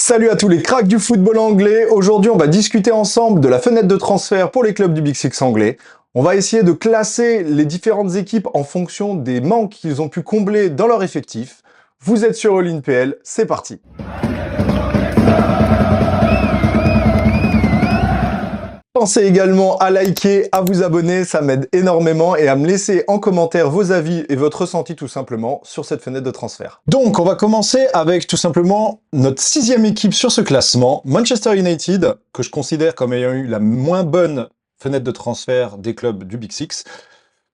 Salut à tous les cracks du football anglais. Aujourd'hui, on va discuter ensemble de la fenêtre de transfert pour les clubs du Big Six anglais. On va essayer de classer les différentes équipes en fonction des manques qu'ils ont pu combler dans leur effectif. Vous êtes sur All In PL, c'est parti. Pensez également à liker, à vous abonner, ça m'aide énormément, et à me laisser en commentaire vos avis et votre ressenti tout simplement sur cette fenêtre de transfert. Donc on va commencer avec tout simplement notre 6e équipe sur ce classement, Manchester United, que je considère comme ayant eu la moins bonne fenêtre de transfert des clubs du Big Six.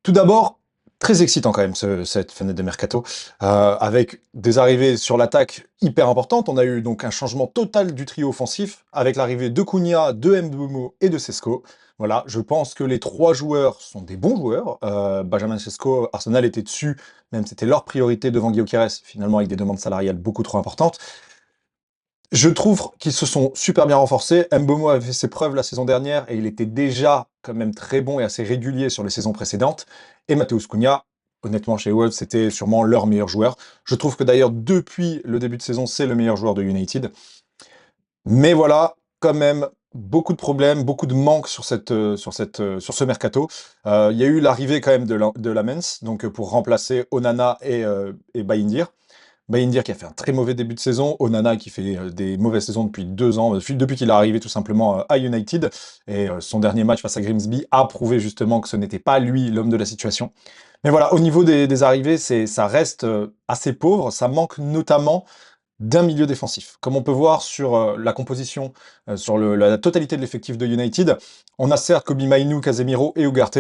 Tout d'abord, très excitant quand même cette fenêtre de mercato, avec des arrivées sur l'attaque hyper importantes. On a eu donc un changement total du trio offensif, avec l'arrivée de Cunha, de Mbeumo et de Sesko. Voilà, je pense que les 3 joueurs sont des bons joueurs. Benjamin Sesko, Arsenal était dessus, même c'était leur priorité devant Guillaume Queiroz, finalement avec des demandes salariales beaucoup trop importantes. Je trouve qu'ils se sont super bien renforcés. Mbeumo avait fait ses preuves la saison dernière et il était déjà quand même très bon et assez régulier sur les saisons précédentes. Et Matheus Cunha, honnêtement, chez Wolves, c'était sûrement leur meilleur joueur. Je trouve que d'ailleurs, depuis le début de saison, c'est le meilleur joueur de United. Mais voilà, quand même, beaucoup de problèmes, beaucoup de manques sur ce mercato. Il y a eu l'arrivée quand même de Lamens, donc pour remplacer Onana et Bayindir. Bayindir qui a fait un très mauvais début de saison, Onana qui fait des mauvaises saisons depuis 2 ans, depuis qu'il est arrivé tout simplement à United, et son dernier match face à Grimsby a prouvé justement que ce n'était pas lui l'homme de la situation. Mais voilà, au niveau des arrivées, ça reste assez pauvre, ça manque notamment d'un milieu défensif. Comme on peut voir sur la composition, sur la totalité de l'effectif de United, on a certes Kobbie Mainoo, Casemiro et Ugarte.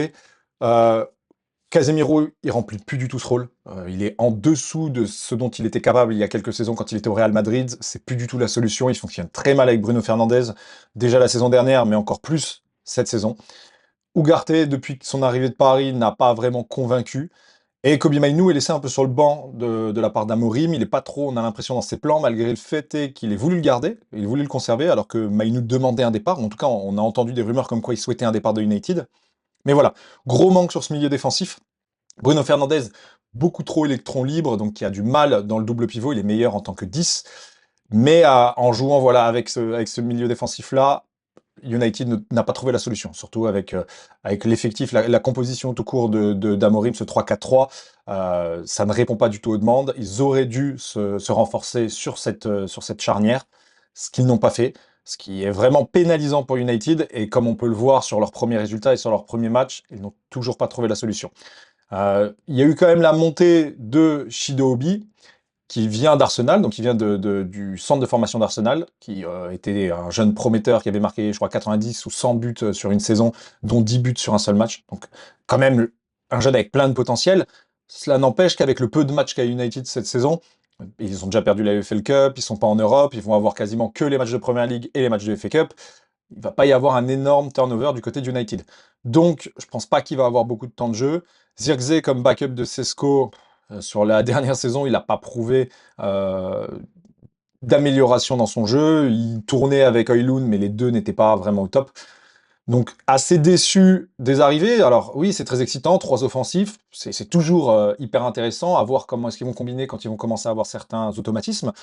Casemiro, il remplit plus du tout ce rôle. Il est en dessous de ce dont il était capable il y a quelques saisons quand il était au Real Madrid. C'est plus du tout la solution. Il fonctionne très mal avec Bruno Fernandes, déjà la saison dernière, mais encore plus cette saison. Ugarte, depuis son arrivée de Paris, n'a pas vraiment convaincu. Et Kobbie Mainoo est laissé un peu sur le banc de la part d'Amorim. Il n'est pas trop, on a l'impression, dans ses plans, malgré le fait qu'il ait voulu le garder, il voulait le conserver, alors que Mainoo demandait un départ. En tout cas, on a entendu des rumeurs comme quoi il souhaitait un départ de United. Mais voilà, gros manque sur ce milieu défensif. Bruno Fernandes, beaucoup trop électron libre, donc qui a du mal dans le double pivot, il est meilleur en tant que 10. Mais en jouant voilà, avec ce milieu défensif-là, United n'a pas trouvé la solution, surtout avec l'effectif, la composition tout court d'Amorim, ce 3-4-3, ça ne répond pas du tout aux demandes. Ils auraient dû se renforcer sur cette charnière, ce qu'ils n'ont pas fait, ce qui est vraiment pénalisant pour United, et comme on peut le voir sur leurs premiers résultats et sur leurs premiers matchs, ils n'ont toujours pas trouvé la solution. Il y a eu quand même la montée de Shido Obi, qui vient d'Arsenal, donc qui vient du centre de formation d'Arsenal, qui était un jeune prometteur qui avait marqué, je crois, 90 ou 100 buts sur une saison, dont 10 buts sur un seul match. Donc quand même un jeune avec plein de potentiel. Cela n'empêche qu'avec le peu de matchs qu'a United cette saison, ils ont déjà perdu la UFL Cup, ils sont pas en Europe, ils vont avoir quasiment que les matchs de Premier League et les matchs de FA Cup. Il va pas y avoir un énorme turnover du côté d'United. Donc je pense pas qu'il va avoir beaucoup de temps de jeu. Zirkzee comme backup de Sesko, sur la dernière saison, il n'a pas prouvé d'amélioration dans son jeu. Il tournait avec Højlund, mais les deux n'étaient pas vraiment au top. Donc, assez déçu des arrivées. Alors, oui, c'est très excitant, 3 offensifs. C'est toujours hyper intéressant à voir comment est-ce qu'ils vont combiner quand ils vont commencer à avoir certains automatismes.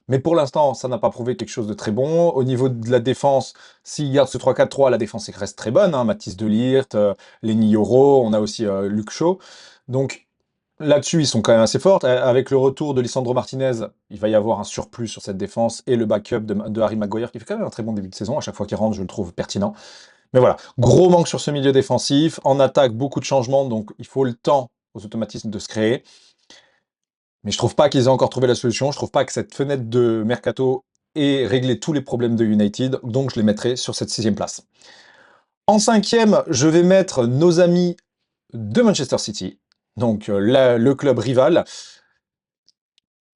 Mais pour l'instant, ça n'a pas prouvé quelque chose de très bon. Au niveau de la défense, s'ils gardent ce 3-4-3, la défense reste très bonne. Hein. Mathis de Ligt, Lenny Yoro, on a aussi Luke Shaw. Donc, là-dessus, ils sont quand même assez forts. Avec le retour de Lisandro Martinez, il va y avoir un surplus sur cette défense et le backup de Harry Maguire qui fait quand même un très bon début de saison. À chaque fois qu'il rentre, je le trouve pertinent. Mais voilà, gros manque sur ce milieu défensif. En attaque, beaucoup de changements, donc il faut le temps aux automatismes de se créer. Mais je trouve pas qu'ils aient encore trouvé la solution. Je trouve pas que cette fenêtre de mercato ait réglé tous les problèmes de United, donc je les mettrai sur cette 6e place. En 5e, je vais mettre nos amis de Manchester City, donc le club rival.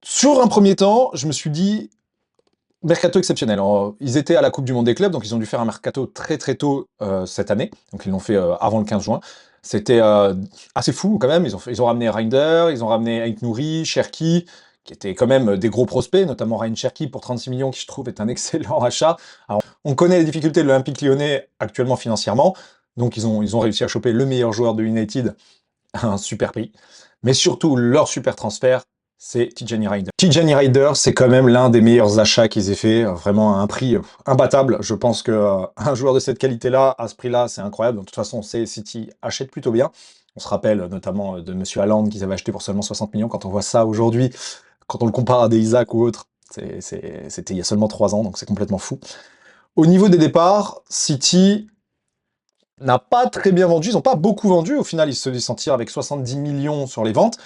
Sur un premier temps, je me suis dit, mercato exceptionnel. Ils étaient à la Coupe du Monde des clubs, donc ils ont dû faire un mercato très très tôt cette année. Donc ils l'ont fait avant le 15 juin. C'était assez fou quand même. Ils ont ramené Reinders, ils ont ramené Ait Nouri, Cherki, qui étaient quand même des gros prospects, notamment Ryan Cherki pour 36 millions, qui je trouve est un excellent achat. Alors, on connaît les difficultés de l'Olympique Lyonnais actuellement financièrement, donc ils ont réussi à choper le meilleur joueur de United à un super prix. Mais surtout, leur super transfert, c'est Tijani Rider. Tijani Rider, c'est quand même l'un des meilleurs achats qu'ils aient fait, vraiment à un prix imbattable. Je pense que un joueur de cette qualité-là, à ce prix-là, c'est incroyable. De toute façon, c'est City achète plutôt bien. On se rappelle notamment de Monsieur Haaland qu'ils avaient acheté pour seulement 60 millions. Quand on voit ça aujourd'hui, quand on le compare à des Isaac ou autres, c'était il y a seulement 3 ans, donc c'est complètement fou. Au niveau des départs, City n'a pas très bien vendu, ils n'ont pas beaucoup vendu. Au final, ils se sont tirés avec 70 millions sur les ventes.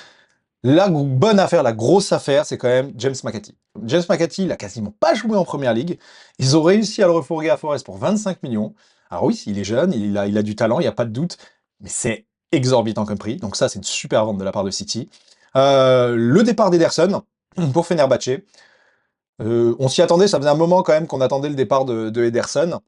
La bonne affaire, la grosse affaire, c'est quand même James McAtee. James McAtee, il a quasiment pas joué en première ligue. Ils ont réussi à le refourguer à Forest pour 25 millions. Alors oui, il est jeune, il a du talent, il n'y a pas de doute, mais c'est exorbitant comme prix. Donc ça, c'est une super vente de la part de City. Le départ d'Ederson pour Fenerbahçe. On s'y attendait, ça faisait un moment quand même qu'on attendait le départ de Ederson.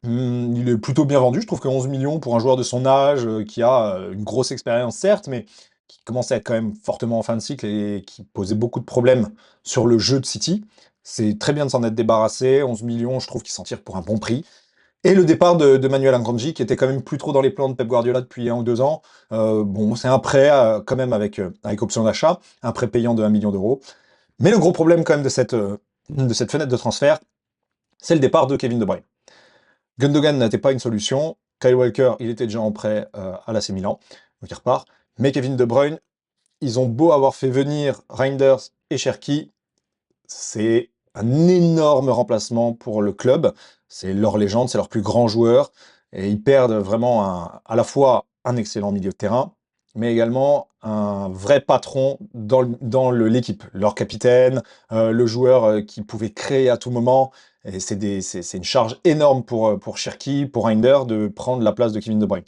Il est plutôt bien vendu, je trouve que 11 millions pour un joueur de son âge, qui a une grosse expérience certes, mais qui commençait à être quand même fortement en fin de cycle et qui posait beaucoup de problèmes sur le jeu de City. C'est très bien de s'en être débarrassé, 11 millions, je trouve qu'il s'en tire pour un bon prix. Et le départ de Manuel Akanji, qui était quand même plus trop dans les plans de Pep Guardiola depuis 1 ou 2 ans. Bon, c'est un prêt quand même avec option d'achat, un prêt payant de 1 million d'euros. Mais le gros problème quand même de cette fenêtre de transfert, c'est le départ de Kevin De Bruyne. Gundogan n'était pas une solution. Kyle Walker, il était déjà en prêt à l'AC Milan, donc il repart. Mais Kevin De Bruyne, ils ont beau avoir fait venir Reinders et Cherki, c'est un énorme remplacement pour le club. C'est leur légende, c'est leur plus grand joueur. Et ils perdent vraiment à la fois un excellent milieu de terrain, mais également un vrai patron dans l'équipe. Leur capitaine, le joueur qui pouvait créer à tout moment. Et c'est une charge énorme pour Cherki, pour Reinder, de prendre la place de Kevin De Bruyne.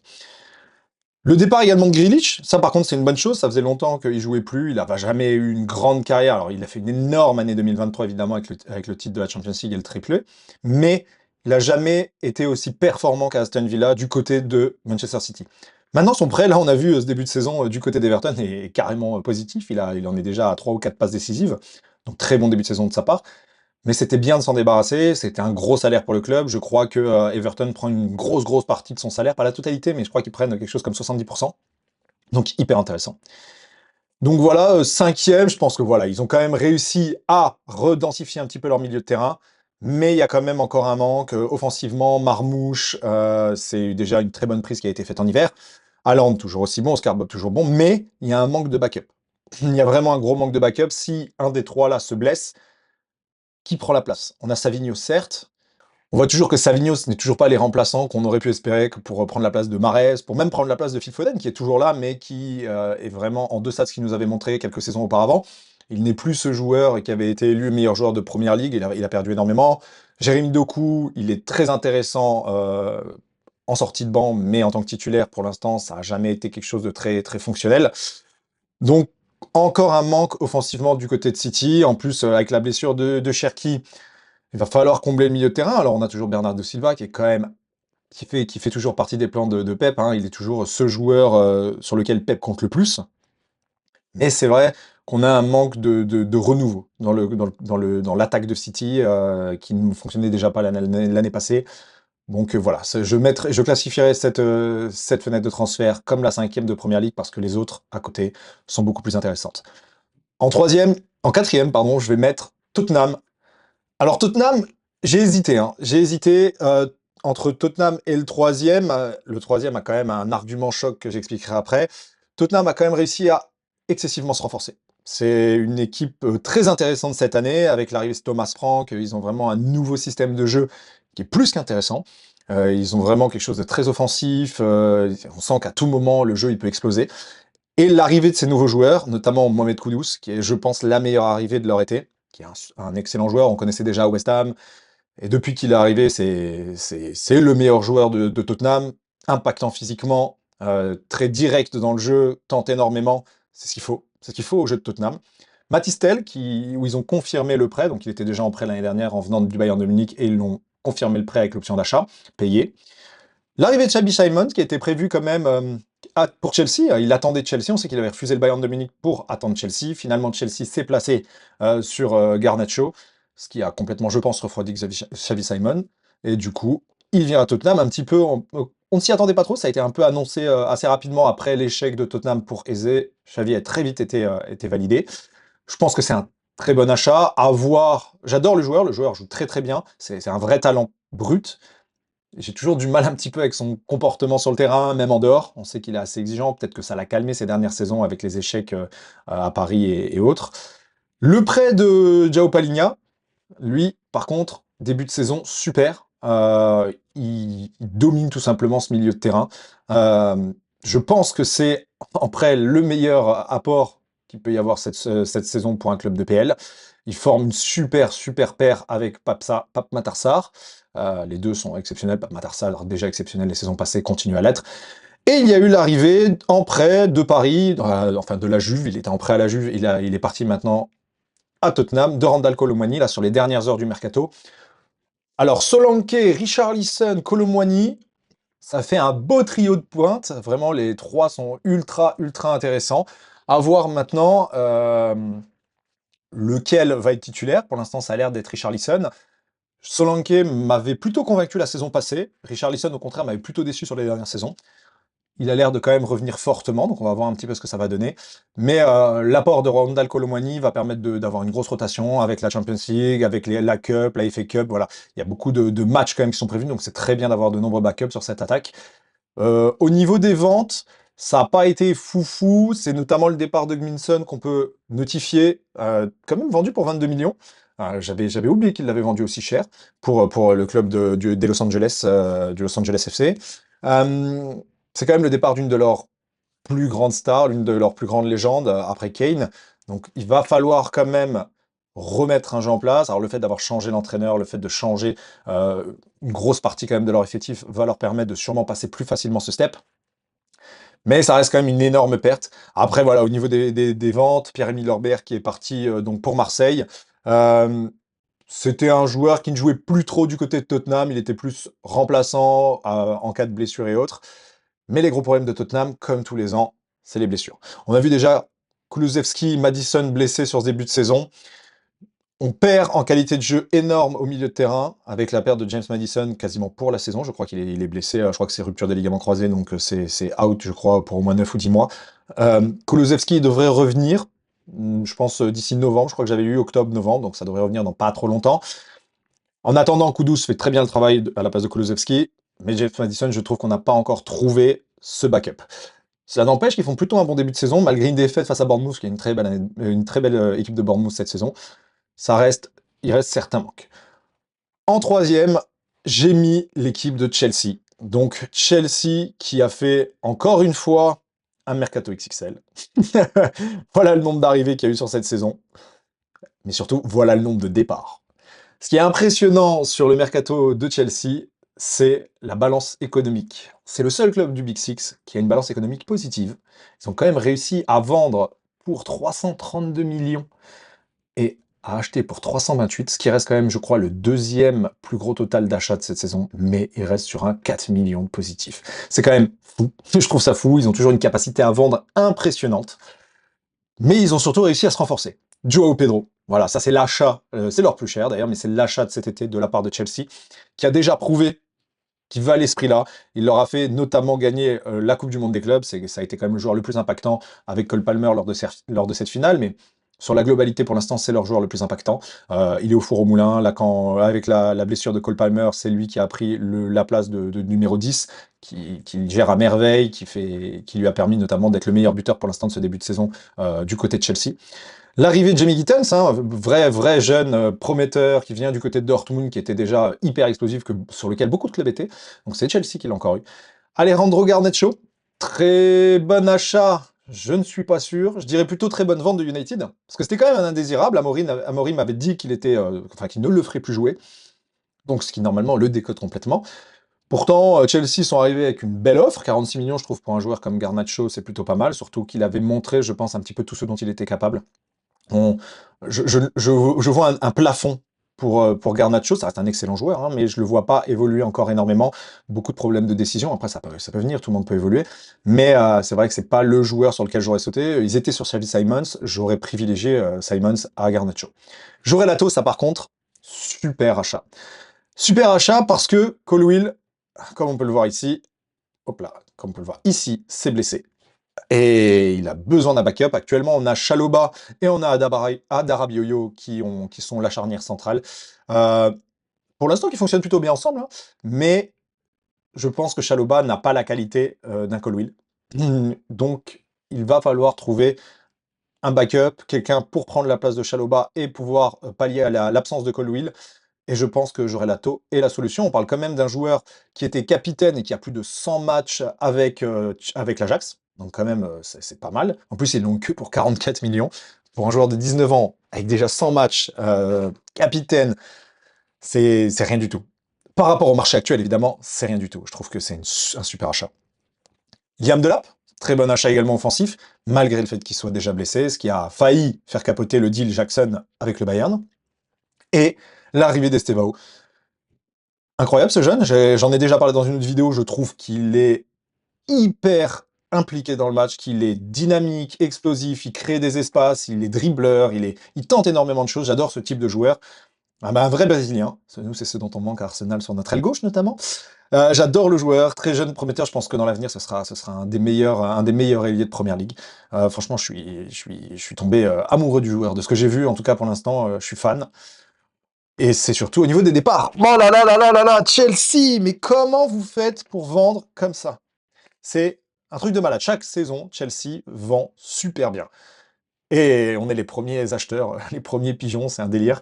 Le départ également de Grealish, ça par contre c'est une bonne chose, ça faisait longtemps qu'il jouait plus, il n'avait jamais eu une grande carrière, alors il a fait une énorme année 2023 évidemment avec le titre de la Champions League et le triplé, mais il n'a jamais été aussi performant qu'à Aston Villa du côté de Manchester City. Maintenant son prêt, là on a vu ce début de saison du côté d'Everton est carrément positif, il en est déjà à 3 ou 4 passes décisives, donc très bon début de saison de sa part. Mais c'était bien de s'en débarrasser, c'était un gros salaire pour le club. Je crois que Everton prend une grosse partie de son salaire, pas la totalité, mais je crois qu'ils prennent quelque chose comme 70%. Donc hyper intéressant. Donc voilà, cinquième, je pense que voilà, ils ont quand même réussi à redensifier un petit peu leur milieu de terrain, mais il y a quand même encore un manque. Offensivement, Marmouche, c'est déjà une très bonne prise qui a été faite en hiver. Haaland, toujours aussi bon, Oscar Bob, toujours bon, mais il y a un manque de backup. Il y a vraiment un gros manque de backup. Si un des trois là se blesse, qui prend la place? On a Savigno, certes. On voit toujours que Savigno, ce n'est toujours pas les remplaçants qu'on aurait pu espérer pour prendre la place de Mahrez, pour même prendre la place de Phil Foden, qui est toujours là, mais qui est vraiment en deçà de ce qu'il nous avait montré quelques saisons auparavant. Il n'est plus ce joueur qui avait été élu meilleur joueur de Première Ligue, il a perdu énormément. Jérémy Doku, il est très intéressant en sortie de banc, mais en tant que titulaire, pour l'instant, ça n'a jamais été quelque chose de très fonctionnel. Donc, encore un manque offensivement du côté de City. En plus, avec la blessure de Cherki, il va falloir combler le milieu de terrain. Alors, on a toujours Bernardo Silva qui est quand même qui fait toujours partie des plans de Pep, hein. Il est toujours ce joueur sur lequel Pep compte le plus. Mais c'est vrai qu'on a un manque de renouveau dans l'attaque de City qui ne fonctionnait déjà pas l'année passée. Donc voilà, je classifierais cette fenêtre de transfert comme la cinquième de Première Ligue parce que les autres à côté sont beaucoup plus intéressantes. En quatrième, pardon, je vais mettre Tottenham. Alors Tottenham, j'ai hésité, hein. J'ai hésité entre Tottenham et le troisième. Le troisième a quand même un argument choc que j'expliquerai après. Tottenham a quand même réussi à excessivement se renforcer. C'est une équipe très intéressante cette année, avec l'arrivée de Thomas Frank. Ils ont vraiment un nouveau système de jeu qui est plus qu'intéressant. Ils ont vraiment quelque chose de très offensif. On sent qu'à tout moment, le jeu il peut exploser. Et l'arrivée de ces nouveaux joueurs, notamment Mohamed Kudus, qui est, je pense, la meilleure arrivée de leur été, qui est un excellent joueur, on connaissait déjà à West Ham, et depuis qu'il est arrivé, c'est le meilleur joueur de Tottenham, impactant physiquement, très direct dans le jeu, tente énormément, c'est ce qu'il faut. C'est ce qu'il faut au jeu de Tottenham. Mathys Tel, où ils ont confirmé le prêt, donc il était déjà en prêt l'année dernière en venant du Bayern de Munich, et ils l'ont confirmé le prêt avec l'option d'achat, payé. L'arrivée de Xabi Simons, qui était prévue quand même pour Chelsea, il attendait Chelsea, on sait qu'il avait refusé le Bayern de Munich pour attendre Chelsea. Finalement, Chelsea s'est placé sur Garnacho, ce qui a complètement, je pense, refroidi Xavi Simons. Et du coup, il vient à Tottenham un petit peu. On ne s'y attendait pas trop, ça a été un peu annoncé assez rapidement après l'échec de Tottenham pour Eze. Xavi a très vite été validé. Je pense que c'est un très bon achat. À voir, j'adore le joueur joue très très bien, c'est un vrai talent brut. J'ai toujours du mal un petit peu avec son comportement sur le terrain, même en dehors. On sait qu'il est assez exigeant, peut-être que ça l'a calmé ces dernières saisons avec les échecs à Paris et autres. Le prêt de João Palhinha, lui, par contre, début de saison, super. Il domine tout simplement ce milieu de terrain. Je pense que c'est, en prêt, le meilleur apport qu'il peut y avoir cette saison pour un club de PL. Il forme une super paire avec Pape Matar Sarr. Les deux sont exceptionnels. Pape Matar Sarr, déjà exceptionnel les saisons passées, continue à l'être. Et il y a eu l'arrivée en prêt de Paris, enfin de la Juve. Il était en prêt à la Juve. Il est parti maintenant à Tottenham, de Randal Kolo Muani, là, sur les dernières heures du mercato. Alors, Solanke, Richarlison, Kolo Muani, ça fait un beau trio de pointe. Vraiment, les trois sont ultra intéressants. À voir maintenant lequel va être titulaire. Pour l'instant, ça a l'air d'être Richarlison. Solanke m'avait plutôt convaincu la saison passée. Richarlison, au contraire, m'avait plutôt déçu sur les dernières saisons. Il a l'air de quand même revenir fortement, donc on va voir un petit peu ce que ça va donner. Mais l'apport de Randal Kolo Muani va permettre d'avoir une grosse rotation avec la Champions League, avec la Cup, la FA Cup, voilà. Il y a beaucoup de matchs quand même qui sont prévus, donc c'est très bien d'avoir de nombreux backups sur cette attaque. Au niveau des ventes, ça n'a pas été foufou, c'est notamment le départ de Gminson qu'on peut notifier, quand même vendu pour 22 millions. J'avais oublié qu'il l'avait vendu aussi cher pour le club des Los Angeles, du Los Angeles FC. Euh, c'est quand même le départ d'une de leurs plus grandes stars, l'une de leurs plus grandes légendes, après Kane. Donc il va falloir quand même remettre un jeu en place. Alors le fait d'avoir changé l'entraîneur, le fait de changer une grosse partie quand même de leur effectif va leur permettre de sûrement passer plus facilement ce step. Mais ça reste quand même une énorme perte. Après voilà, au niveau des ventes, Pierre-Emile Lorbert qui est parti donc pour Marseille. Euh, C'était un joueur qui ne jouait plus trop du côté de Tottenham, il était plus remplaçant en cas de blessure et autres. Mais les gros problèmes de Tottenham, comme tous les ans, c'est les blessures. On a vu déjà Kulusevski, Madison blessés sur ce début de saison. On perd en qualité de jeu énorme au milieu de terrain, avec la perte de James Madison quasiment pour la saison. Je crois il est blessé, je crois que c'est rupture des ligaments croisés, donc c'est out, je crois, pour au moins 9 ou 10 mois. Kulusevski devrait revenir, je pense, d'ici novembre. Je crois que j'avais eu octobre-novembre, donc ça devrait revenir dans pas trop longtemps. En attendant, Kudus fait très bien le travail à la place de Kulusevski, mais James Madison, je trouve qu'on n'a pas encore trouvé ce backup. Cela n'empêche qu'ils font plutôt un bon début de saison, malgré une défaite face à Bournemouth, qui est une très belle équipe de Bournemouth cette saison. Il reste certains manques. En troisième, j'ai mis l'équipe de Chelsea. Donc Chelsea qui a fait encore une fois un mercato XXL. Voilà le nombre d'arrivées qu'il y a eu sur cette saison. Mais surtout, voilà le nombre de départs. Ce qui est impressionnant sur le mercato de Chelsea, c'est la balance économique. C'est le seul club du Big Six qui a une balance économique positive. Ils ont quand même réussi à vendre pour 332 millions et à acheter pour 328, ce qui reste quand même, je crois, le deuxième plus gros total d'achat de cette saison, mais il reste sur un 4 millions de positif. C'est quand même fou. Je trouve ça fou. Ils ont toujours une capacité à vendre impressionnante. Mais ils ont surtout réussi à se renforcer. Joao Pedro, voilà, ça c'est l'achat, c'est leur plus cher d'ailleurs, mais c'est l'achat de cet été de la part de Chelsea, qui a déjà prouvé qu'il valait ce prix-là. Il leur a fait notamment gagner la Coupe du Monde des clubs, ça a été quand même le joueur le plus impactant avec Cole Palmer lors de cette finale, mais sur la globalité, pour l'instant, c'est leur joueur le plus impactant. Il est au four au moulin. Là, avec la blessure de Cole Palmer, c'est lui qui a pris la place de numéro 10, qui gère à merveille, qui lui a permis notamment d'être le meilleur buteur pour l'instant de ce début de saison du côté de Chelsea. L'arrivée de Jamie Gittens, hein, vrai jeune prometteur qui vient du côté de Dortmund, qui était déjà hyper explosif, sur lequel beaucoup de clubs étaient. Donc c'est Chelsea qui l'a encore eu. Alejandro Garnacho, très bon achat, je ne suis pas sûr. Je dirais plutôt très bonne vente de United, parce que c'était quand même un indésirable. Amorim avait dit qu'il qu'il ne le ferait plus jouer, donc ce qui normalement le décote complètement. Pourtant, Chelsea sont arrivés avec une belle offre, 46 millions, je trouve, pour un joueur comme Garnacho, c'est plutôt pas mal, surtout qu'il avait montré, je pense, un petit peu tout ce dont il était capable. On- je vois un plafond pour Garnacho, ça reste un excellent joueur, hein, mais je le vois pas évoluer encore énormément. Beaucoup de problèmes de décision, après ça peut venir, tout le monde peut évoluer, mais c'est vrai que c'est pas le joueur sur lequel j'aurais sauté. Ils étaient sur Xavi Simons, j'aurais privilégié Simons à Garnacho. J'aurais Lato, ça par contre, super achat. Super achat parce que Colwill, comme on peut le voir ici, hop là, comme on peut le voir ici, s'est blessé. Et il a besoin d'un backup. Actuellement, on a Chalobah et on a Adarabioyo qui sont la charnière centrale. Euh, pour l'instant, qui fonctionnent plutôt bien ensemble, hein, mais je pense que Chalobah n'a pas la qualité d'un Colwill. Donc, il va falloir trouver un backup, quelqu'un pour prendre la place de Chalobah et pouvoir pallier à l'absence de Colwill. Et je pense que j'aurai la taux et la solution. On parle quand même d'un joueur qui était capitaine et qui a plus de 100 matchs avec l'Ajax. Donc quand même, c'est pas mal. En plus, ils l'ont que pour 44 millions. Pour un joueur de 19 ans, avec déjà 100 matchs, capitaine, c'est rien du tout. Par rapport au marché actuel, évidemment, c'est rien du tout. Je trouve que c'est un super achat. Liam Delap, très bon achat également offensif, malgré le fait qu'il soit déjà blessé, ce qui a failli faire capoter le deal Jackson avec le Bayern. Et l'arrivée d'Estevao. Incroyable ce jeune, j'en ai déjà parlé dans une autre vidéo, je trouve qu'il est hyper impliqué dans le match, qu'il est dynamique, explosif, il crée des espaces, il est dribbleur, il tente énormément de choses, j'adore ce type de joueur. Ah bah, un vrai Brésilien, nous c'est ce dont on manque à Arsenal sur notre aile gauche notamment. J'adore le joueur, très jeune, prometteur, je pense que dans l'avenir ce sera un des meilleurs ailiers de Première Ligue. Franchement, je suis tombé amoureux du joueur, de ce que j'ai vu en tout cas pour l'instant, je suis fan. Et c'est surtout au niveau des départs. Oh là là là là là là, Chelsea, mais comment vous faites pour vendre comme ça? C'est un truc de malade. Chaque saison, Chelsea vend super bien. Et on est les premiers acheteurs, les premiers pigeons, c'est un délire.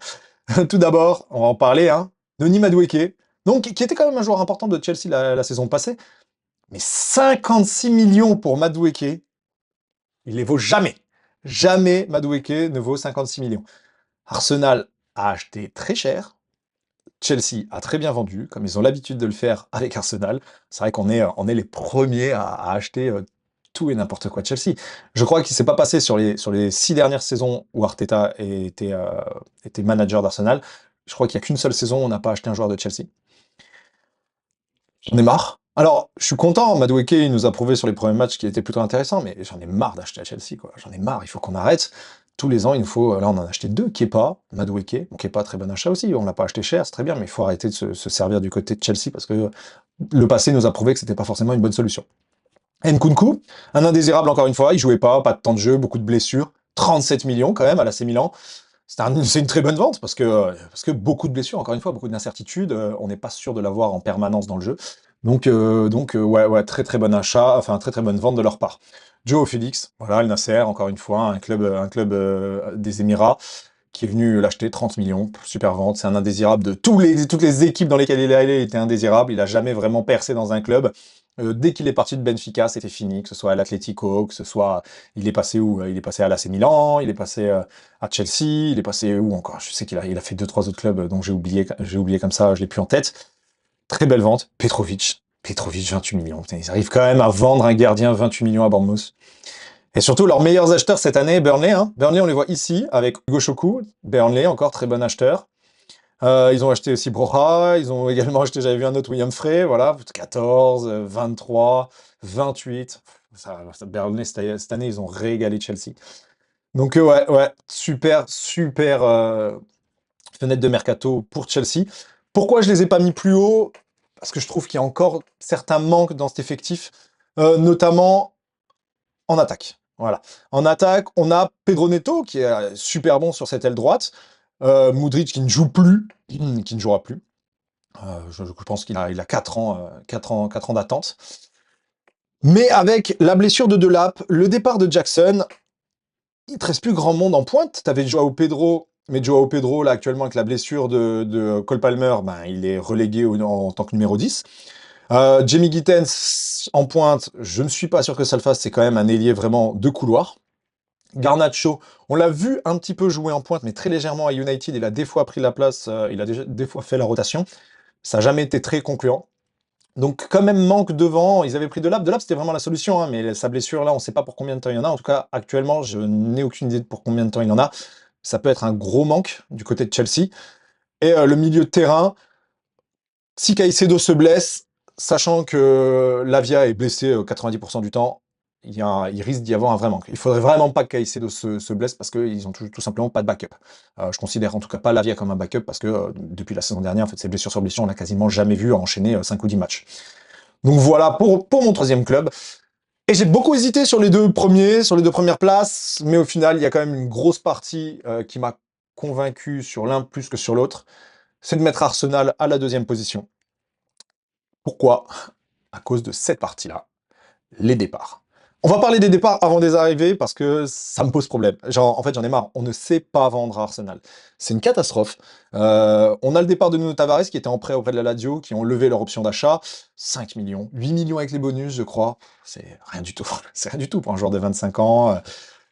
Tout d'abord, on va en parler, hein, Noni Madueke, donc qui était quand même un joueur important de Chelsea la saison passée. Mais 56 millions pour Madueke, il les vaut jamais. Jamais Madueke ne vaut 56 millions. Arsenal a acheté très cher. Chelsea a très bien vendu, comme ils ont l'habitude de le faire avec Arsenal. C'est vrai qu'on est les premiers à acheter tout et n'importe quoi de Chelsea. Je crois qu'il ne s'est pas passé sur les 6 dernières saisons où Arteta était manager d'Arsenal. Je crois qu'il n'y a qu'une seule saison où on n'a pas acheté un joueur de Chelsea. J'en ai marre. Alors, je suis content, Madueke, il nous a prouvé sur les premiers matchs qu'il était plutôt intéressant, mais j'en ai marre d'acheter à Chelsea, quoi. J'en ai marre, il faut qu'on arrête. Tous les ans, il nous faut. Là, on en a acheté deux, Kepa, Madueke. Bon, Kepa, très bon achat aussi, on l'a pas acheté cher, c'est très bien, mais il faut arrêter de se servir du côté de Chelsea parce que le passé nous a prouvé que c'était pas forcément une bonne solution. Nkunku, un indésirable encore une fois, il jouait pas de temps de jeu, beaucoup de blessures. 37 millions quand même à l'AC Milan. C'est une très bonne vente parce que beaucoup de blessures, encore une fois, beaucoup d'incertitudes. On n'est pas sûr de l'avoir en permanence dans le jeu. Donc, ouais, très très bon achat, enfin très très bonne vente de leur part. Joe Félix, voilà, Al Nasser, encore une fois, un club des Émirats qui est venu l'acheter 30 millions, super vente. C'est un indésirable de toutes les équipes dans lesquelles il est allé, il était indésirable. Il a jamais vraiment percé dans un club. Dès qu'il est parti de Benfica, c'était fini, que ce soit à l'Atlético, que ce soit... Il est passé où? Il est passé à l'AC Milan, il est passé à Chelsea, il est passé où encore? Je sais qu'il a fait deux, trois autres clubs, donc j'ai oublié comme ça, je l'ai plus en tête. Très belle vente. Petrovic, 28 millions. Putain, ils arrivent quand même à vendre un gardien 28 millions à Bournemouth. Et surtout, leurs meilleurs acheteurs cette année, Burnley. Hein. Burnley, on les voit ici, avec Hugo Choku. Burnley, encore très bon acheteur. Ils ont acheté aussi Broja, ils ont également acheté, j'avais vu un autre William Frey, voilà, 14, 23, 28. Burnley, cette année, ils ont régalé Chelsea. Donc, ouais, super, super fenêtre de mercato pour Chelsea. Pourquoi je les ai pas mis plus haut? Parce que je trouve qu'il y a encore certains manques dans cet effectif, notamment en attaque. Voilà. En attaque, on a Pedro Neto, qui est super bon sur cette aile droite. Mudryk qui ne joue plus, qui ne jouera plus. Je pense qu'il a 4 ans, 4 ans d'attente. Mais avec la blessure de Delap, le départ de Jackson, il ne te reste plus grand monde en pointe. Tu avais Joao Pedro, mais Joao Pedro, là, actuellement, avec la blessure de Cole Palmer, ben, il est relégué en tant que numéro 10. Jamie Gittens en pointe, je ne suis pas sûr que ça le fasse, c'est quand même un ailier vraiment de couloir. Garnacho, on l'a vu un petit peu jouer en pointe, mais très légèrement à United, il a des fois pris la place, il a déjà des fois fait la rotation. Ça n'a jamais été très concluant. Donc quand même manque devant, ils avaient pris de Delap c'était vraiment la solution, hein, mais sa blessure là, on ne sait pas pour combien de temps il y en a. En tout cas, actuellement, je n'ai aucune idée de pour combien de temps il y en a. Ça peut être un gros manque du côté de Chelsea. Et le milieu de terrain, si Caicedo se blesse, sachant que Lavia est blessé 90% du temps, il risque d'y avoir un vrai manque. Il faudrait vraiment pas que Caicedo se blesse parce qu'ils ont tout simplement pas de backup. Je considère en tout cas pas Lavia comme un backup parce que depuis la saison dernière, en fait, ces blessures sur blessure, on l'a quasiment jamais vu enchaîner 5 ou 10 matchs. Donc voilà pour mon troisième club. Et j'ai beaucoup hésité sur les deux premiers, sur les deux premières places, mais au final, il y a quand même une grosse partie qui m'a convaincu sur l'un plus que sur l'autre, c'est de mettre Arsenal à la deuxième position. Pourquoi? À cause de cette partie-là, les départs. On va parler des départs avant des arrivées parce que ça me pose problème. Genre, en fait, j'en ai marre. On ne sait pas vendre à Arsenal. C'est une catastrophe. On a le départ de Nuno Tavares qui était en prêt auprès de la Lazio, qui ont levé leur option d'achat. 5 millions, 8 millions avec les bonus, je crois. C'est rien du tout. C'est rien du tout pour un joueur de 25 ans.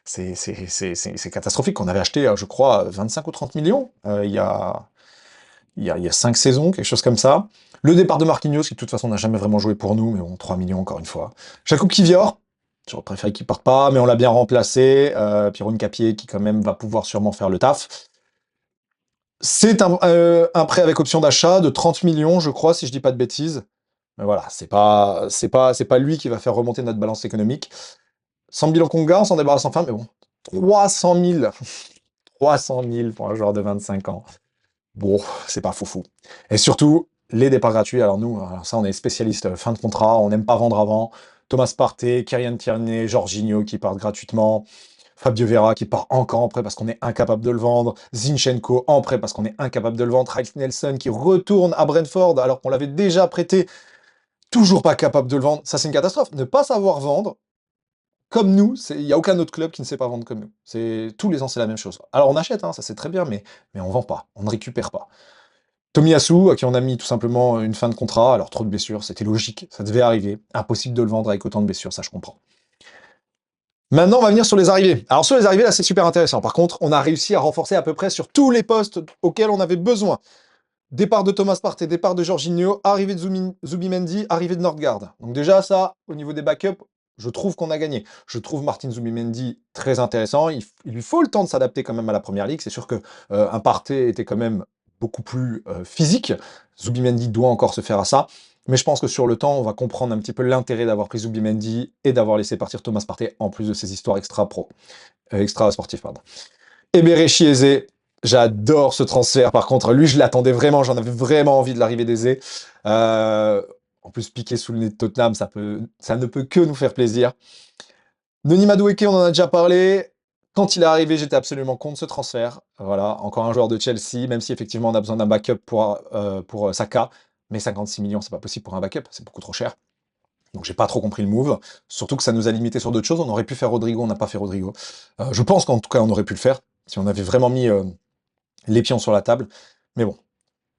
C'est catastrophique. On avait acheté, je crois, 25 ou 30 millions il y a 5 saisons, quelque chose comme ça. Le départ de Marquinhos, qui de toute façon n'a jamais vraiment joué pour nous, mais bon, 3 millions encore une fois. Jakub Kivior, j'aurais préféré qu'il parte pas, mais on l'a bien remplacé. Pierre Capier, qui quand même va pouvoir sûrement faire le taf. C'est un prêt avec option d'achat de 30 millions, je crois, si je dis pas de bêtises. Mais voilà, c'est pas lui qui va faire remonter notre balance économique. Sambi Lokonga, on s'en débarrasse enfin, mais bon, 300 000. 300 000 pour un joueur de 25 ans. Bon, c'est pas foufou. Et surtout, les départs gratuits. Alors nous, alors ça, on est spécialiste fin de contrat, on n'aime pas vendre avant. Thomas Partey, Kylian Tierney, Jorginho qui partent gratuitement. Fabio Vera qui part encore en prêt parce qu'on est incapable de le vendre. Zinchenko en prêt parce qu'on est incapable de le vendre. Reiss Nelson qui retourne à Brentford alors qu'on l'avait déjà prêté. Toujours pas capable de le vendre. Ça, c'est une catastrophe. Ne pas savoir vendre, comme nous, il n'y a aucun autre club qui ne sait pas vendre comme nous. Tous les ans, c'est la même chose. Alors on achète, hein, ça c'est très bien, mais on vend pas, on ne récupère pas. Tomiyasu, à qui on a mis tout simplement une fin de contrat, alors trop de blessures, c'était logique, ça devait arriver. Impossible de le vendre avec autant de blessures, ça je comprends. Maintenant, on va venir sur les arrivées. Alors sur les arrivées, là, c'est super intéressant. Par contre, on a réussi à renforcer à peu près sur tous les postes auxquels on avait besoin. Départ de Thomas Partey, départ de Jorginho, arrivée de Zubimendi, arrivée de Nordgaard. Donc déjà, ça, au niveau des backups, je trouve qu'on a gagné. Je trouve Martin Zubimendi très intéressant. Il lui faut le temps de s'adapter quand même à la Première Ligue. C'est sûr que un Partey était quand même beaucoup plus physique. Zubimendi doit encore se faire à ça. Mais je pense que sur le temps, on va comprendre un petit peu l'intérêt d'avoir pris Zubimendi et d'avoir laissé partir Thomas Partey, en plus de ses histoires extra sportives, pardon. Eberechi Eze, j'adore ce transfert. Par contre, lui, je l'attendais vraiment. J'en avais vraiment envie de l'arrivée d'Eze. En plus, piqué sous le nez de Tottenham, ça ne peut que nous faire plaisir. Noni Madueke, on en a déjà parlé. Quand il est arrivé, j'étais absolument contre ce transfert. Voilà, encore un joueur de Chelsea, même si effectivement on a besoin d'un backup pour Saka. Mais 56 millions, c'est pas possible pour un backup, c'est beaucoup trop cher. Donc j'ai pas trop compris le move. Surtout que ça nous a limité sur d'autres choses. On aurait pu faire Rodrigo, on n'a pas fait Rodrigo. Je pense qu'en tout cas, on aurait pu le faire si on avait vraiment mis les pions sur la table. Mais bon,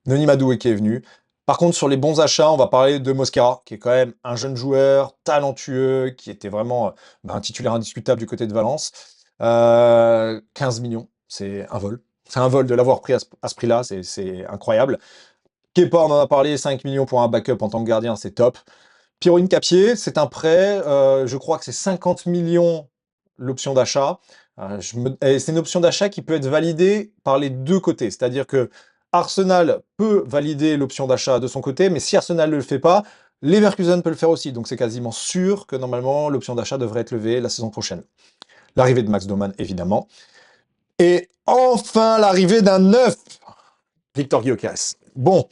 Noni Madueke est venu. Par contre, sur les bons achats, on va parler de Mosquera, qui est quand même un jeune joueur, talentueux, qui était vraiment un titulaire indiscutable du côté de Valence. 15 millions, c'est un vol. C'est un vol de l'avoir pris à ce prix-là, c'est incroyable. Kepa, on en a parlé, 5 millions pour un backup en tant que gardien, c'est top. Pierre Capier, c'est un prêt, je crois que c'est 50 millions l'option d'achat. Et c'est une option d'achat qui peut être validée par les deux côtés. C'est-à-dire que Arsenal peut valider l'option d'achat de son côté, mais si Arsenal ne le fait pas, Leverkusen peut le faire aussi. Donc c'est quasiment sûr que normalement l'option d'achat devrait être levée la saison prochaine. L'arrivée de Max Doman, évidemment. Et enfin l'arrivée d'un neuf, Victor Gyökeres. Bon,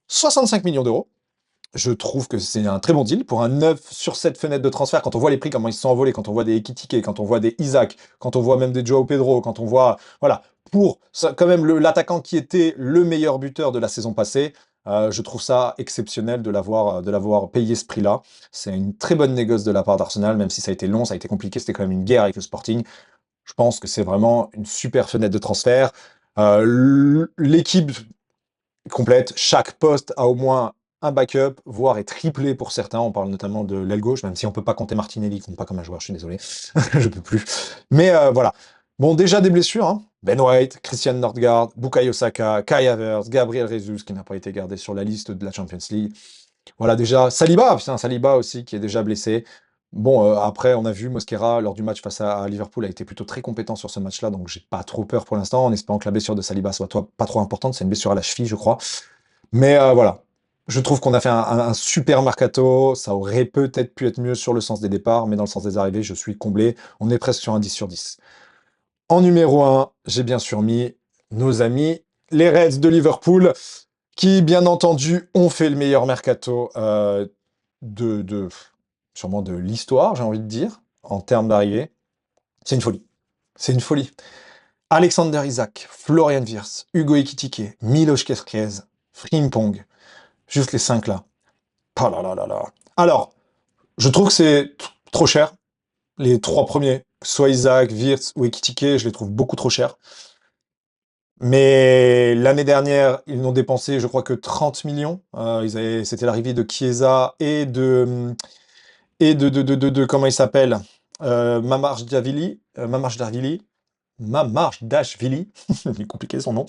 65 millions d'euros. Je trouve que c'est un très bon deal pour un 9 sur cette fenêtre de transfert. Quand on voit les prix, comment ils se sont envolés, quand on voit des Ekitike, quand on voit des Isaac, quand on voit même des Joao Pedro, quand on voit, voilà, pour ça, quand même l'attaquant qui était le meilleur buteur de la saison passée, je trouve ça exceptionnel de l'avoir payé ce prix-là. C'est une très bonne négoce de la part d'Arsenal, même si ça a été long, ça a été compliqué, c'était quand même une guerre avec le Sporting. Je pense que c'est vraiment une super fenêtre de transfert. L'équipe complète. Chaque poste a au moins un backup, voire est triplé pour certains. On parle notamment de l'aile gauche, même si on peut pas compter Martinelli, il compte pas comme un joueur, je suis désolé. Je peux plus. Mais voilà. Bon, déjà des blessures, hein. Ben White, Christian Nordgaard, Bukayo Saka, Kai Havertz, Gabriel Jesus, qui n'a pas été gardé sur la liste de la Champions League. Voilà déjà, Saliba, putain, Saliba aussi, qui est déjà blessé. Bon, après, on a vu Mosquera, lors du match face à Liverpool, a été plutôt très compétent sur ce match-là, donc j'ai pas trop peur pour l'instant, en espérant que la blessure de Saliba soit pas trop importante. C'est une blessure à la cheville, je crois. Mais voilà, je trouve qu'on a fait un super mercato. Ça aurait peut-être pu être mieux sur le sens des départs, mais dans le sens des arrivées, je suis comblé. On est presque sur un 10 sur 10. En numéro 1, j'ai bien sûr mis nos amis, les Reds de Liverpool, qui, bien entendu, ont fait le meilleur mercato de sûrement de l'histoire, j'ai envie de dire, en termes d'arrivée. C'est une folie. C'est une folie. Alexander Isak, Florian Wirtz, Hugo Ekitike, Miloš Kerkez, Frimpong, juste les 5 là. Oh là là là là. Alors, je trouve que c'est trop cher. Les 3 premiers, soit Isaac, Wirtz ou Ekitike, je les trouve beaucoup trop chers. Mais l'année dernière, ils n'ont dépensé, je crois que 30 millions. C'était l'arrivée de Chiesa et de comment il s'appelle? Mamardashvili, il est compliqué son nom,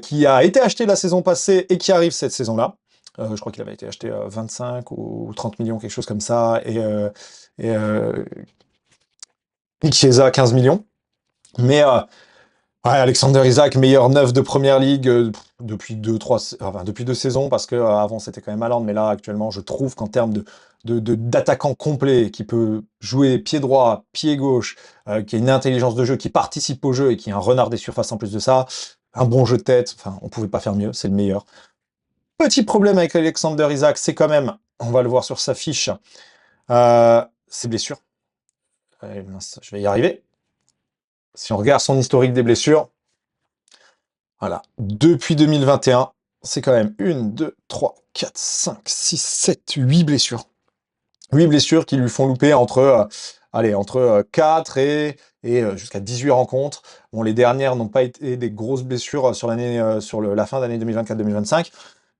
qui a été acheté la saison passée et qui arrive cette saison-là. Je crois qu'il avait été acheté 25 ou 30 millions, quelque chose comme ça, et Chiesa 15 millions. Mais ouais, Alexander Isak, meilleur neuf de première ligue depuis enfin, depuis 2 saisons, parce que avant c'était quand même Haaland, mais là actuellement je trouve qu'en termes d'attaquant complet, qui peut jouer pied droit, pied gauche, qui a une intelligence de jeu, qui participe au jeu et qui a un renard des surfaces en plus de ça, un bon jeu de tête, enfin on pouvait pas faire mieux, c'est le meilleur. Petit problème avec Alexander Isak, c'est quand même, on va le voir sur sa fiche, ses blessures. Mince, je vais y arriver. Si on regarde son historique des blessures, voilà. Depuis 2021, c'est quand même 1, 2, 3, 4, 5, 6, 7, 8 blessures. 8 blessures qui lui font louper entre 4 et jusqu'à 18 rencontres. Bon, les dernières n'ont pas été des grosses blessures la fin d'année 2024-2025,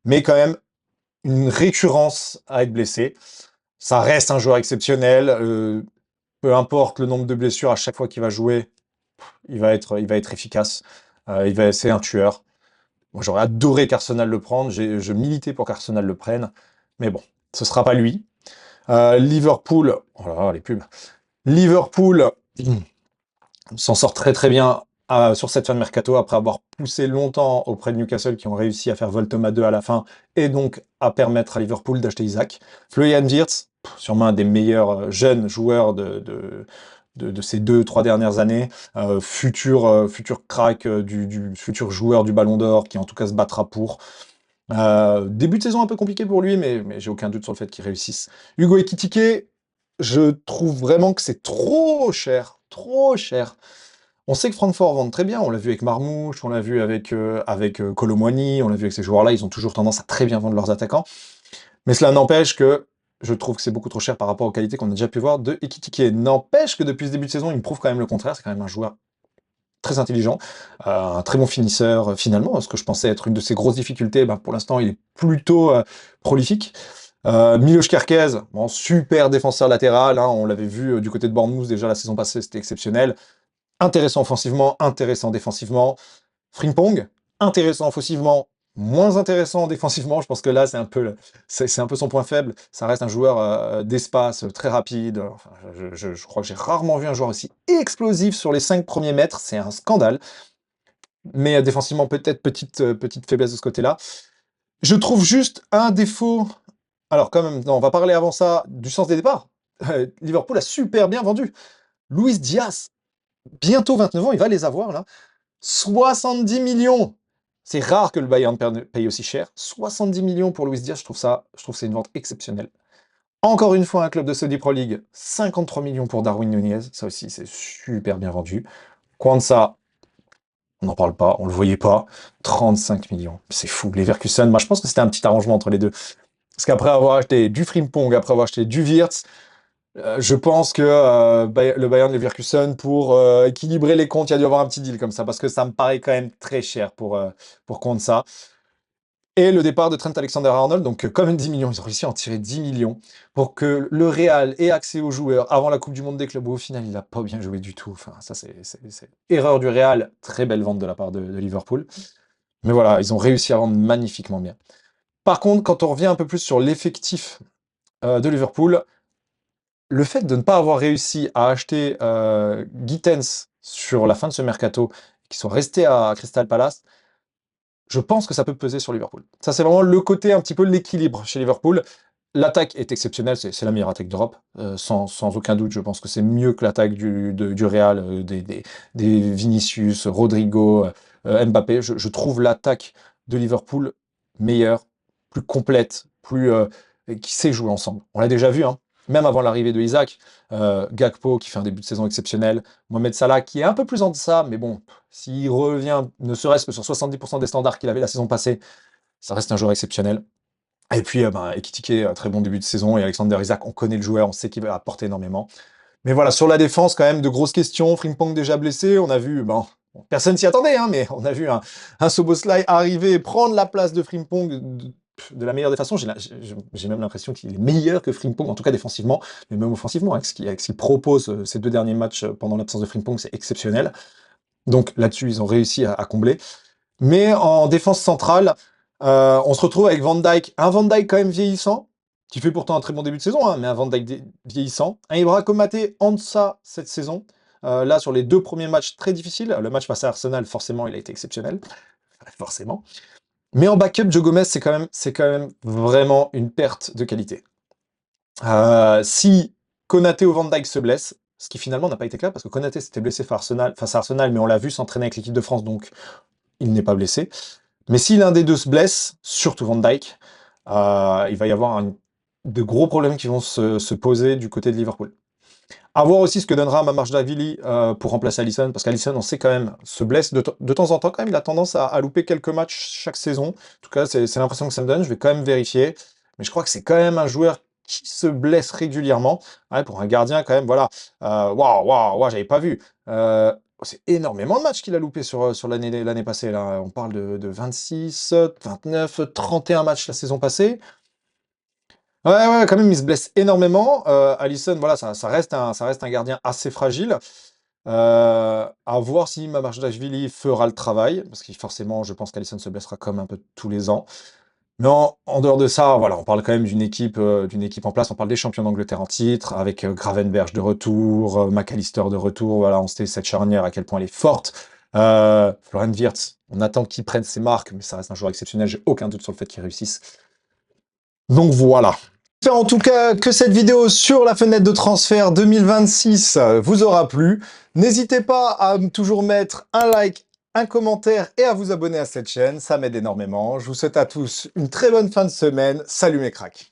mais quand même une récurrence à être blessé. Ça reste un joueur exceptionnel. Peu importe le nombre de blessures, à chaque fois qu'il va jouer, il va être efficace. C'est un tueur. Moi, j'aurais adoré qu'Arsenal le prenne. Je militais pour qu'Arsenal le prenne. Mais bon, ce sera pas lui. Liverpool, oh là là, les pubs. Liverpool s'en sort très très bien sur cette fin de mercato après avoir poussé longtemps auprès de Newcastle qui ont réussi à faire Voltoma 2 à la fin et donc à permettre à Liverpool d'acheter Isaac. Florian Wirtz, sûrement un des meilleurs jeunes joueurs de ces 2-3 dernières années, futur crack, du futur joueur du Ballon d'Or qui en tout cas se battra pour. Début de saison un peu compliqué pour lui, mais j'ai aucun doute sur le fait qu'il réussisse. Hugo Ekitike, je trouve vraiment que c'est trop cher, trop cher. On sait que Francfort vend très bien, on l'a vu avec Marmouche, on l'a vu avec Kolo Muani, on l'a vu avec ces joueurs-là, ils ont toujours tendance à très bien vendre leurs attaquants. Mais cela n'empêche que je trouve que c'est beaucoup trop cher par rapport aux qualités qu'on a déjà pu voir de Ekitike. N'empêche que depuis ce début de saison, il me prouve quand même le contraire, c'est quand même un joueur très intelligent, un très bon finisseur finalement, ce que je pensais être une de ses grosses difficultés, ben, pour l'instant il est plutôt prolifique. Miloš Kerkez, bon, super défenseur latéral, hein, on l'avait vu du côté de Bournemouth déjà la saison passée, c'était exceptionnel. Intéressant offensivement, intéressant défensivement. Frimpong, intéressant offensivement, moins intéressant défensivement. Je pense que là, c'est un peu son point faible. Ça reste un joueur d'espace très rapide. Enfin, je crois que j'ai rarement vu un joueur aussi explosif sur les 5 premiers mètres. C'est un scandale. Mais défensivement, peut-être petite faiblesse de ce côté-là. Je trouve juste un défaut. Alors, quand même, non, on va parler avant ça du sens des départs. Liverpool a super bien vendu. Luis Diaz, bientôt 29 ans, il va les avoir là. 70 millions! C'est rare que le Bayern paye aussi cher. 70 millions pour Luis Diaz, je trouve que c'est une vente exceptionnelle. Encore une fois, un club de Saudi Pro League, 53 millions pour Darwin Nunez, ça aussi c'est super bien vendu. Kwanza, on n'en parle pas, on le voyait pas, 35 millions, c'est fou. Leverkusen, moi je pense que c'était un petit arrangement entre les deux. Parce qu'après avoir acheté du Frimpong, après avoir acheté du Wirtz, je pense que le Bayern Leverkusen, pour équilibrer les comptes, il y a dû avoir un petit deal comme ça, parce que ça me paraît quand même très cher pour Konsa. Et le départ de Trent Alexander-Arnold, donc quand même 10 millions, ils ont réussi à en tirer 10 millions pour que le Real ait accès aux joueurs avant la Coupe du Monde des clubs, où au final, il n'a pas bien joué du tout. Enfin, ça, c'est erreur du Real, très belle vente de la part de Liverpool. Mais voilà, ils ont réussi à vendre magnifiquement bien. Par contre, quand on revient un peu plus sur l'effectif de Liverpool, le fait de ne pas avoir réussi à acheter Gittens sur la fin de ce mercato, qui sont restés à Crystal Palace, je pense que ça peut peser sur Liverpool. Ça, c'est vraiment le côté un petit peu l'équilibre chez Liverpool. L'attaque est exceptionnelle, c'est la meilleure attaque d'Europe, sans aucun doute. Je pense que c'est mieux que l'attaque du Real, des Vinicius, Rodrigo, Mbappé. Je trouve l'attaque de Liverpool meilleure, plus complète, qui sait jouer ensemble. On l'a déjà vu, hein. même avant l'arrivée de Isaac, Gakpo qui fait un début de saison exceptionnel, Mohamed Salah qui est un peu plus en deçà, mais bon, s'il revient ne serait-ce que sur 70% des standards qu'il avait la saison passée, ça reste un joueur exceptionnel. Et puis, Ekitike, très bon début de saison, et Alexander Isak, on connaît le joueur, on sait qu'il va apporter énormément. Mais voilà, sur la défense, quand même, de grosses questions. Frimpong déjà blessé, on a vu, bon, personne s'y attendait, hein, mais on a vu un Szoboszlai arriver, prendre la place de Frimpong de la meilleure des façons. J'ai même l'impression qu'il est meilleur que Frimpong, en tout cas défensivement, mais même offensivement, avec ce qu'il propose ces 2 derniers matchs pendant l'absence de Frimpong, c'est exceptionnel. Donc là-dessus, ils ont réussi à combler. Mais en défense centrale, on se retrouve avec Van Dijk, un Van Dijk quand même vieillissant, qui fait pourtant un très bon début de saison, hein, mais un Van Dijk vieillissant. Un Ibra Konaté en deçà cette saison. Là, sur les 2 premiers matchs très difficiles, le match face à Arsenal, forcément, il a été exceptionnel, forcément. Mais en backup, Joe Gomez, c'est quand même vraiment une perte de qualité. Si Konaté ou Van Dijk se blessent, ce qui finalement n'a pas été le cas, parce que Konaté s'était blessé face à Arsenal, mais on l'a vu s'entraîner avec l'équipe de France, donc il n'est pas blessé. Mais si l'un des deux se blesse, surtout Van Dijk, il va y avoir de gros problèmes qui vont se poser du côté de Liverpool. À voir aussi ce que donnera Mamardashvili pour remplacer Alisson, parce qu'Alisson, on sait quand même, se blesse de temps en temps quand même, il a tendance à louper quelques matchs chaque saison. En tout cas, c'est l'impression que ça me donne, je vais quand même vérifier. Mais je crois que c'est quand même un joueur qui se blesse régulièrement. Ouais, pour un gardien, quand même, voilà. Waouh, j'avais pas vu. C'est énormément de matchs qu'il a loupé sur l'année passée, là. On parle de 26, 29, 31 matchs la saison passée. Ouais, quand même, il se blesse énormément. Alisson, voilà, ça reste un gardien assez fragile. À voir si Mamardashvili fera le travail, parce que forcément, je pense qu'Alisson se blessera comme un peu tous les ans. Mais en dehors de ça, voilà, on parle quand même d'une équipe en place. On parle des champions d'Angleterre en titre, avec Gravenberch de retour, McAllister de retour. Voilà, on sait cette charnière à quel point elle est forte. Florian Wirtz, on attend qu'il prenne ses marques, mais ça reste un joueur exceptionnel. J'ai aucun doute sur le fait qu'il réussisse. Donc voilà. J'espère en tout cas que cette vidéo sur la fenêtre de transfert 2026 vous aura plu. N'hésitez pas à toujours mettre un like, un commentaire et à vous abonner à cette chaîne, ça m'aide énormément. Je vous souhaite à tous une très bonne fin de semaine. Salut mes cracks!